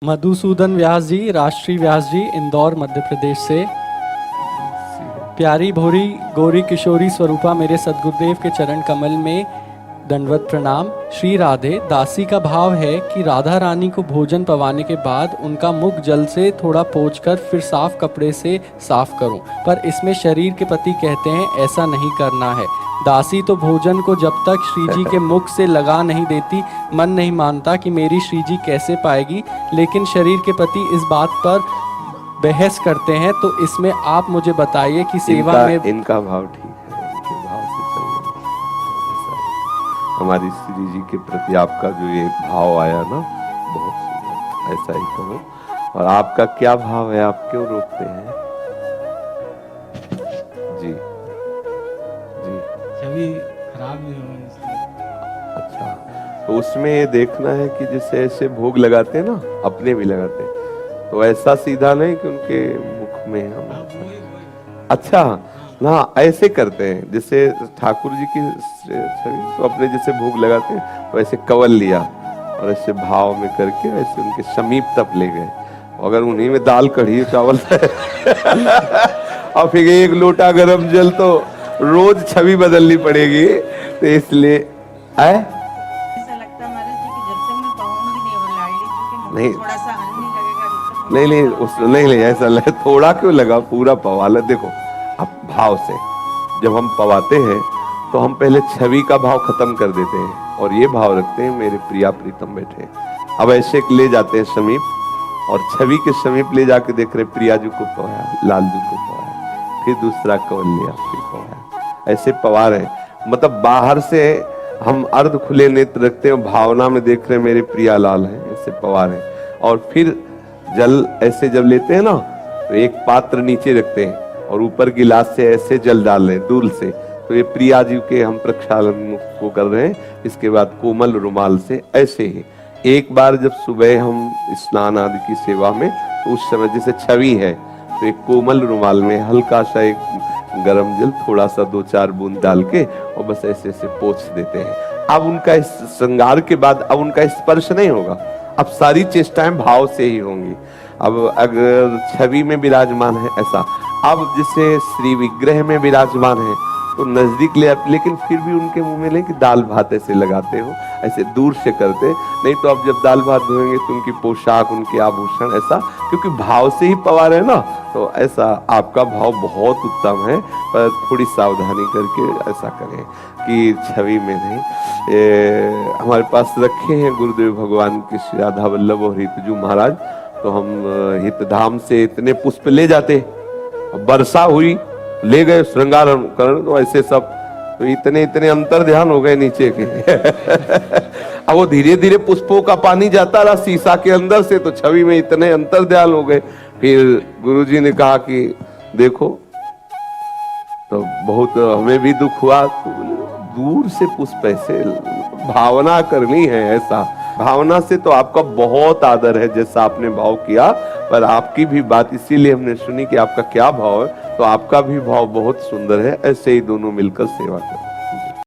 मधुसूदन व्यास जी, राष्ट्रीय व्यास जी, इंदौर मध्य प्रदेश से। प्यारी भोरी गौरी किशोरी स्वरूपा मेरे सद्गुरुदेव के चरण कमल में दंडवत प्रणाम। श्री राधे, दासी का भाव है कि राधा रानी को भोजन पवाने के बाद उनका मुख जल से थोड़ा पोंछकर फिर साफ कपड़े से साफ करूं, पर इसमें शरीर के पति कहते हैं ऐसा नहीं करना है। दासी तो भोजन को जब तक श्री जी के मुख से लगा नहीं देती मन नहीं मानता कि मेरी श्री जी कैसे पाएगी, लेकिन शरीर के पति इस बात पर बहस करते हैं। तो इसमें आप मुझे बताइए कि सेवा में इनका भाव ठीक है, इनके भाव से चलना। हमारी श्री जी के प्रति आपका जो ये भाव आया ना, बहुत सुंदर, ऐसा ही करो। और आपका क्या भाव है, आप क्यों रोकते हैं? जी जी, छवि खराब नहीं हो। अच्छा, तो उसमें ये देखना है कि जैसे ऐसे भोग लगाते हैं ना, अपने भी लगाते हैं, तो ऐसा सीधा नहीं कि उनके मुख में हम अच्छा ना ऐसे करते हैं। जैसे ठाकुर जी की छवि तो अपने जैसे भोग लगाते हैं, तो ऐसे कवल लिया और ऐसे भाव में करके ऐसे उनके समीप तक ले गए। अगर उन्हीं में दाल कढ़ी चावल और फिर एक लोटा गरम जल, तो रोज छवि बदलनी पड़ेगी। तो इसलिए ऐसा लगता है महाराज जी कि जब तक मैं पाऊंगी नहीं और लाडली जी के मुंह नहीं। में थोड़ा सा अन्न नहीं लगेगा जब तक नहीं ऐसा लगे, थोड़ा क्यों लगा, पूरा पवा ले। देखो अब भाव से जब हम पवाते हैं तो हम पहले छवि का भाव खत्म कर देते हैं और ये भाव रखते हैं मेरे प्रिया प्रीतम बैठे। अब ऐसे ले जाते हैं समीप और छवि के समीप ले जाके देख रहे प्रिया जी को पवाया, लाल जी को पवाया, फिर दूसरा कवल लिया, फिर पवाया, ऐसे पवा रहे। मतलब बाहर से हम अर्ध खुले नेत्र रखते हैं, भावना में देख रहे हैं मेरे प्रिया लाल हैं, ऐसे पवा रहे। और फिर जल ऐसे जब लेते हैं ना, तो एक पात्र नीचे रखते हैं और ऊपर गिलास से ऐसे जल डाल रहे हैं दूर से। तो ये प्रिया जी के हम प्रक्षालन को कर रहे हैं। इसके बाद कोमल रुमाल से ऐसे ही एक बार जब सुबह हम स्नान आदि की सेवा में, तो उस समय जैसे छवि है तो एक कोमल रुमाल में हल्का सा एक गरम जल थोड़ा सा 2-4 बूंद डाल के और बस ऐसे ऐसे पोंछ देते हैं। अब उनका इस श्रृंगार के बाद अब उनका स्पर्श नहीं होगा, अब सारी चेष्टाएं भाव से ही होंगी। अब अगर छवि में विराजमान है ऐसा, अब जैसे श्री विग्रह में विराजमान है तो नजदीक ले, लेकिन फिर भी उनके मुंह में ले कि दाल भात ऐसे लगाते हो, ऐसे दूर से करते। नहीं तो अब जब दाल भात धोएंगे तो उनकी पोशाक, उनके आभूषण ऐसा, क्योंकि भाव से ही पवा रहे ना, तो ऐसा आपका भाव बहुत उत्तम है। पर थोड़ी सावधानी करके ऐसा करें कि छवि में नहीं। हमारे पास रखे हैं गुरुदेव भगवान के श्री राधा वल्लभ और हितजू महाराज, तो हम हितधाम से इतने पुष्प ले जाते, वर्षा हुई ले गए श्रृंगार करण, तो ऐसे सब, तो इतने इतने अंतर ध्यान हो गए नीचे के अब वो धीरे धीरे पुष्पों का पानी जाता रहा शीशा के अंदर से, तो छवि में इतने अंतर ध्यान हो गए। फिर गुरुजी ने कहा कि देखो, तो बहुत हमें भी दुख हुआ। तो दूर से पुष्प ऐसे भावना करनी है, ऐसा भावना से तो आपका बहुत आदर है जैसा आपने भाव किया। पर आपकी भी बात इसीलिए हमने सुनी कि आपका क्या भाव है, तो आपका भी भाव बहुत सुंदर है। ऐसे ही दोनों मिलकर सेवा करें।